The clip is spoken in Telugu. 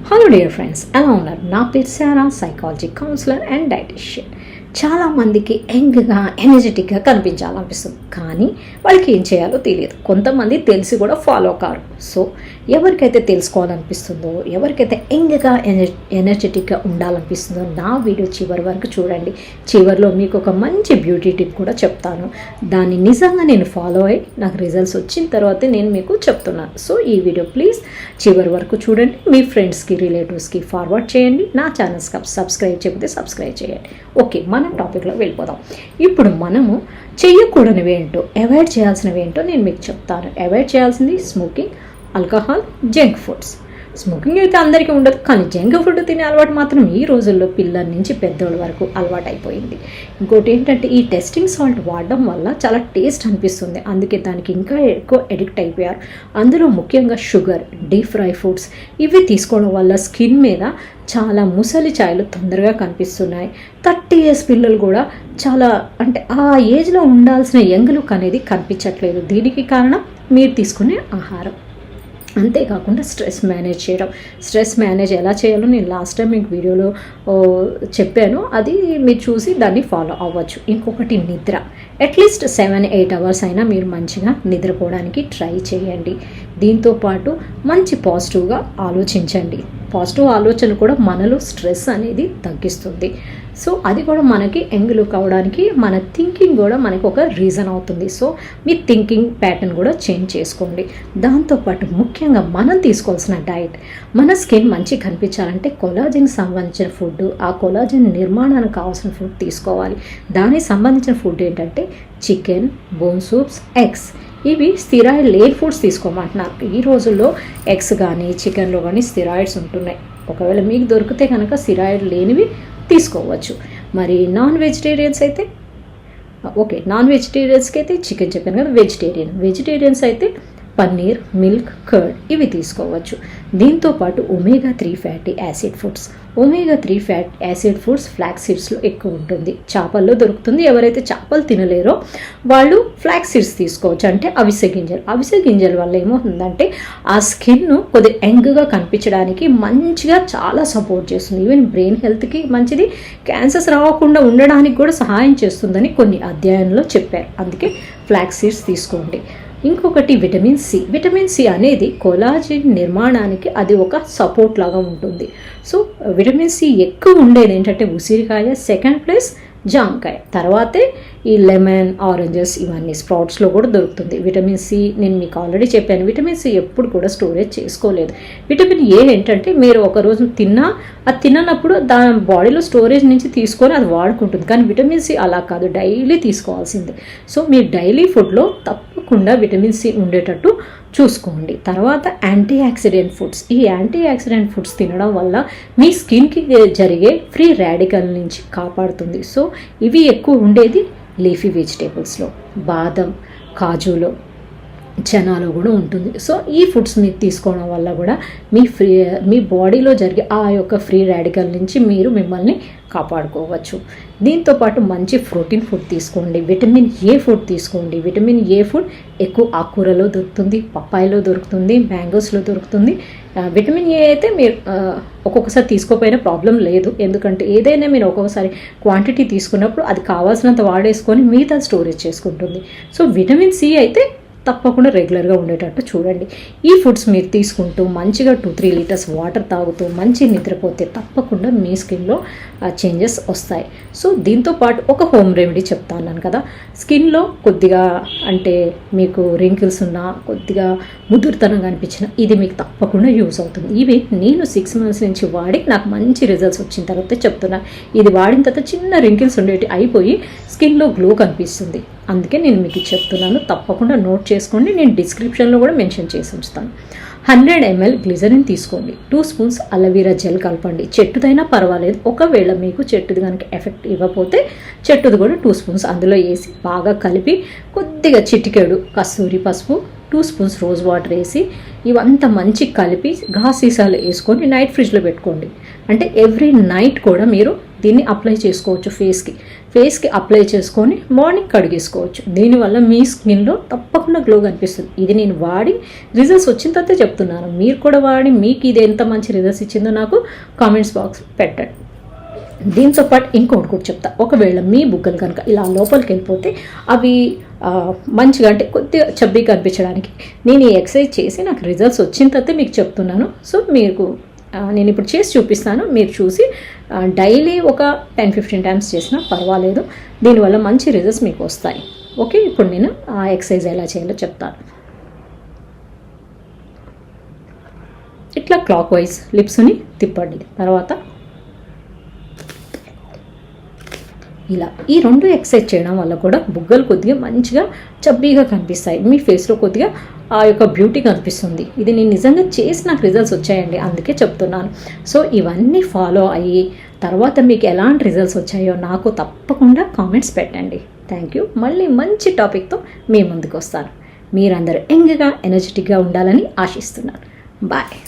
హలో డియర్ ఫ్రెండ్స్, ఎలా ఉన్నారు? నా పేరు సారా, సైకాలజీ కౌన్సిలర్ అండ్ డైటిషియన్. చాలామందికి యంగ్గా ఎనర్జెటిక్గా కనిపించాలనిపిస్తుంది, కానీ వాళ్ళకి ఏం చేయాలో తెలియదు. కొంతమంది తెలిసి కూడా ఫాలో కారు. సో ఎవరికైతే తెలుసుకోవాలనిపిస్తుందో, ఎవరికైతే యంగ్గా ఎనర్జెటిక్గా ఉండాలనిపిస్తుందో నా వీడియో చివరి వరకు చూడండి. చివరిలో మీకు ఒక మంచి బ్యూటీ టిప్ కూడా చెప్తాను. దాన్ని నిజంగా నేను ఫాలో అయ్యి నాకు రిజల్ట్స్ వచ్చిన తర్వాతే నేను మీకు చెప్తున్నాను. సో ఈ వీడియో ప్లీజ్ చివరి వరకు చూడండి. మీ ఫ్రెండ్స్కి, రిలేటివ్స్కి ఫార్వర్డ్ చేయండి. నా ఛానల్స్ సబ్స్క్రైబ్ చేయకపోతే సబ్స్క్రైబ్ చేయండి. ఓకే, మనం టాపిక్లో వెళ్ళిపోదాం. ఇప్పుడు మనము చెయ్యకూడనివి ఏంటో, అవాయిడ్ చేయాల్సినవి ఏంటో నేను మీకు చెప్తాను. అవాయిడ్ చేయాల్సింది smoking, alcohol, junk foods. Smoking అయితే అందరికీ ఉండదు, కానీ జంక్ ఫుడ్ తినే అలవాటు మాత్రం ఈ రోజుల్లో పిల్లల నుంచి పెద్దోళ్ళ వరకు అలవాటు అయిపోయింది. ఇంకోటి ఏంటంటే, ఈ టెస్టింగ్ సాల్ట్ వాడడం వల్ల చాలా టేస్ట్ అనిపిస్తుంది, అందుకే దానికి ఇంకా ఎక్కువ ఎడిక్ట్ అయిపోయారు. అందులో ముఖ్యంగా షుగర్, డీప్ ఫ్రై ఫుడ్స్ ఇవి తీసుకోవడం వల్ల స్కిన్ మీద చాలా ముసలి ఛాయలు తొందరగా కనిపిస్తున్నాయి. 30 years పిల్లలు కూడా చాలా అంటే ఆ ఏజ్లో ఉండాల్సిన యంగ్ లుక్ అనేది కనిపించట్లేదు. దీనికి కారణం మీరు తీసుకునే ఆహారం. అంతేకాకుండా స్ట్రెస్ మేనేజ్ చేయడం. స్ట్రెస్ మేనేజ్ ఎలా చేయాలో నేను లాస్ట్ టైం మీకు వీడియోలో చెప్పాను, అది మీరు చూసి దాన్ని ఫాలో అవ్వచ్చు. ఇంకొకటి నిద్ర. అట్లీస్ట్ 7-8 hours అయినా మీరు మంచిగా నిద్రపోవడానికి ట్రై చేయండి. దీంతోపాటు మంచి పాజిటివ్గా ఆలోచించండి. పాజిటివ్ ఆలోచన కూడా మనలో స్ట్రెస్ అనేది తగ్గిస్తుంది. సో అది కూడా మనకి యంగ్ లుక్ అవ్వడానికి మన థింకింగ్ కూడా మనకు ఒక రీజన్ అవుతుంది. సో మీ థింకింగ్ ప్యాటర్న్ కూడా చేంజ్ చేసుకోండి. దాంతోపాటు ముఖ్యంగా మనం తీసుకోవాల్సిన డైట్, మన స్కిన్ మంచి కనిపించాలంటే కొలాజిన్ సంబంధించిన ఫుడ్, ఆ కొలాజిన్ నిర్మాణానికి కావాల్సిన ఫుడ్ తీసుకోవాలి. దానికి సంబంధించిన ఫుడ్ ఏంటంటే చికెన్, బోన్ సూప్స్, ఎగ్స్. ఇవి స్టిరాయిడ్ లేని ఫుడ్స్ తీసుకోమంటున్నారు. ఈ రోజుల్లో ఎగ్స్ కానీ చికెన్లో కానీ స్టిరాయిడ్స్ ఉంటున్నాయి. ఒకవేళ మీకు దొరికితే కనుక స్టిరాయిడ్ లేనివి తీసుకోవచ్చు. మరి నాన్ వెజిటేరియన్స్ అయితే ఓకే, నాన్ వెజిటేరియన్స్కి అయితే చికెన్ చెప్పాను కదా, వెజిటేరియన్స్ అయితే పన్నీర్, మిల్క్, కర్డ్ ఇవి తీసుకోవచ్చు. దీంతోపాటు ఒమేగా-3 fatty acid foods. ఒమేగా-3 fat acid foods flax సీడ్స్లో ఎక్కువ ఉంటుంది. చేపల్లో దొరుకుతుంది. ఎవరైతే చేపలు తినలేరో వాళ్ళు ఫ్లాక్స్ సీడ్స్ తీసుకోవచ్చు, అంటే అవిసె గింజలు. అవిసె గింజల వల్ల ఏమవుతుందంటే ఆ స్కిన్ కొద్దిగా యంగ్గా కనిపించడానికి మంచిగా చాలా సపోర్ట్ చేస్తుంది. ఈవెన్ బ్రెయిన్ హెల్త్కి మంచిది, క్యాన్సర్స్ రాకుండా ఉండడానికి కూడా సహాయం చేస్తుందని కొన్ని అధ్యయనంలో చెప్పారు. అందుకే ఫ్లాక్స్ సీడ్స్ తీసుకోండి. ఇంకొకటి విటమిన్ సి అనేది కొలాజిన్ నిర్మాణానికి అది ఒక సపోర్ట్ లాగా ఉంటుంది. సో విటమిన్ సి ఎక్కువ ఉండేది ఏంటంటే ఉసిరికాయ, సెకండ్ ప్లేస్ జామకాయ, తర్వాతే ఈ లెమన్, ఆరెంజెస్ ఇవన్నీ స్ప్రౌట్స్లో కూడా దొరుకుతుంది. విటమిన్ సి నేను మీకు ఆల్రెడీ చెప్పాను, విటమిన్ సి ఎప్పుడు కూడా స్టోరేజ్ చేసుకోలేదు. విటమిన్ ఏ ఏంటంటే మీరు ఒకరోజు అది తిన్నప్పుడు దాని బాడీలో స్టోరేజ్ నుంచి తీసుకొని అది వాడుకుంటుంది, కానీ విటమిన్ సి అలా కాదు, డైలీ తీసుకోవాల్సిందే. సో మీరు డైలీ ఫుడ్లో తప్పకుండా విటమిన్ సి ఉండేటట్టు చూసుకోండి. తర్వాత యాంటీ ఆక్సిడెంట్ ఫుడ్స్. ఈ యాంటీ ఆక్సిడెంట్ ఫుడ్స్ తినడం వల్ల మీ స్కిన్కి జరిగే ఫ్రీ రాడికల్ నుంచి కాపాడుతుంది. సో ఇవి ఎక్కువ ఉండేది లీఫీ వెజిటేబుల్స్లో, బాదం, కాజులో, చనాలో కూడా ఉంటుంది. సో ఈ ఫుడ్స్ మీరు తీసుకోవడం వల్ల కూడా మీ బాడీలో జరిగే ఆ యొక్క ఫ్రీ రాడికల్ నుంచి మీరు మిమ్మల్ని కాపాడుకోవచ్చు. దీంతోపాటు మంచి ప్రోటీన్ ఫుడ్ తీసుకోండి. విటమిన్ ఏ ఫుడ్ తీసుకోండి. విటమిన్ ఏ ఫుడ్ ఎక్కువ ఆకుకూరలో దొరుకుతుంది, పప్పాయలో దొరుకుతుంది, మ్యాంగోస్లో దొరుకుతుంది. విటమిన్ ఏ అయితే మీరు ఒక్కొక్కసారి తీసుకోకపోయినా ప్రాబ్లం లేదు, ఎందుకంటే ఏదైనా మీరు ఒక్కొక్కసారి క్వాంటిటీ తీసుకున్నప్పుడు అది కావాల్సినంత వాడేసుకొని మిగతా స్టోరేజ్ చేసుకుంటుంది. సో విటమిన్ సి అయితే తప్పకుండా రెగ్యులర్గా ఉండేటట్టు చూడండి. ఈ ఫుడ్స్ మీరు తీసుకుంటూ మంచిగా 2-3 లీటర్స్ వాటర్ తాగుతూ మంచి నిద్రపోతే తప్పకుండా మీ స్కిన్లో చేంజెస్ వస్తాయి. సో దీంతోపాటు ఒక హోమ్ రెమెడీ చెప్తాను కదా, స్కిన్లో కొద్దిగా అంటే మీకు రింకిల్స్ ఉన్నా, కొద్దిగా ముదురుతనంగా అనిపించిన ఇది మీకు తప్పకుండా యూజ్ అవుతుంది. ఇవి నేను 6 months నుంచి వాడి నాకు మంచి రిజల్ట్స్ వచ్చిన తర్వాత చెప్తున్నా. ఇది వాడిన తర్వాత చిన్న రింకిల్స్ ఉండేవి అయిపోయి స్కిన్లో గ్లో కనిపిస్తుంది. అందుకే నేను మీకు చెప్తున్నాను, తప్పకుండా నోట్ చేసుకోండి. నేను డిస్క్రిప్షన్లో కూడా మెన్షన్ చేసి ఉంచుతాను. 100 ml గ్లిజరిన్ తీసుకోండి. 2 spoons అలోవెరా జెల్ కలపండి. చెట్టుదైనా పర్వాలేదు, ఒకవేళ మీకు చెట్టుది కనుక ఎఫెక్ట్ ఇవ్వకపోతే చెట్టుది కూడా 2 spoons అందులో వేసి బాగా కలిపి కొద్దిగా చిటికెడు కస్తూరి పసుపు, 2 spoons రోజ్ వాటర్ వేసి ఇవంతా మంచి కలిపి గాజు సీసాలు వేసుకొని నైట్ ఫ్రిడ్జ్లో పెట్టుకోండి. అంటే ఎవ్రీ నైట్ కూడా మీరు దీన్ని అప్లై చేసుకోవచ్చు ఫేస్కి అప్లై చేసుకొని మార్నింగ్ కడిగేసుకోవచ్చు. దీనివల్ల మీ స్కిన్లో తప్పకుండా గ్లో కనిపిస్తుంది. ఇది నేను వాడి రిజల్ట్స్ వచ్చిన తర్వాత చెప్తున్నాను. మీరు కూడా వాడి మీకు ఇది ఎంత మంచి రిజల్ట్స్ ఇచ్చిందో నాకు కామెంట్స్ బాక్స్ పెట్టండి. దీంతో పాటు ఇంకొకటి కూడా చెప్తా. ఒకవేళ మీ బుగ్గలు కనుక ఇలా లోపలికి వెళ్ళిపోతే అవి మంచిగా అంటే కొద్దిగా చబ్బీగా కనిపించడానికి నేను ఈ ఎక్సర్సైజ్ చేసి నాకు రిజల్ట్స్ వచ్చిన తర్వాత మీకు చెప్తున్నాను. సో మీకు నేను ఇప్పుడు చేసి చూపిస్తాను. మీరు చూసి డైలీ ఒక 10-15 టైమ్స్ చేసినా పర్వాలేదు. దీనివల్ల మంచి రిజల్ట్స్ మీకు వస్తాయి. ఓకే, ఇప్పుడు నేను ఆ ఎక్సర్సైజ్ ఎలా చేయాలో చెప్తాను. ఇట్లా క్లాక్ వైజ్ లిప్స్ని తిప్పండి. తర్వాత ఇలా ఈ 2 ఎక్సర్సైజ్ చేయడం వల్ల కూడా బుగ్గలు కొద్దిగా మంచిగా చబ్బీగా కనిపిస్తాయి. మీ ఫేస్లో కొద్దిగా ఆ యొక్క బ్యూటీ కనిపిస్తుంది. ఇది నేను నిజంగా చేసి నాకు రిజల్ట్స్ వచ్చాయండి, అందుకే చెప్తున్నాను. సో ఇవన్నీ ఫాలో అయ్యి తర్వాత మీకు ఎలాంటి రిజల్ట్స్ వచ్చాయో నాకు తప్పకుండా కామెంట్స్ పెట్టండి. Thank you. మళ్ళీ మంచి టాపిక్తో మీ ముందుకు వస్తాను. మీరందరూ యంగ్గా ఎనర్జెటిక్గా ఉండాలని ఆశిస్తున్నాను. బాయ్.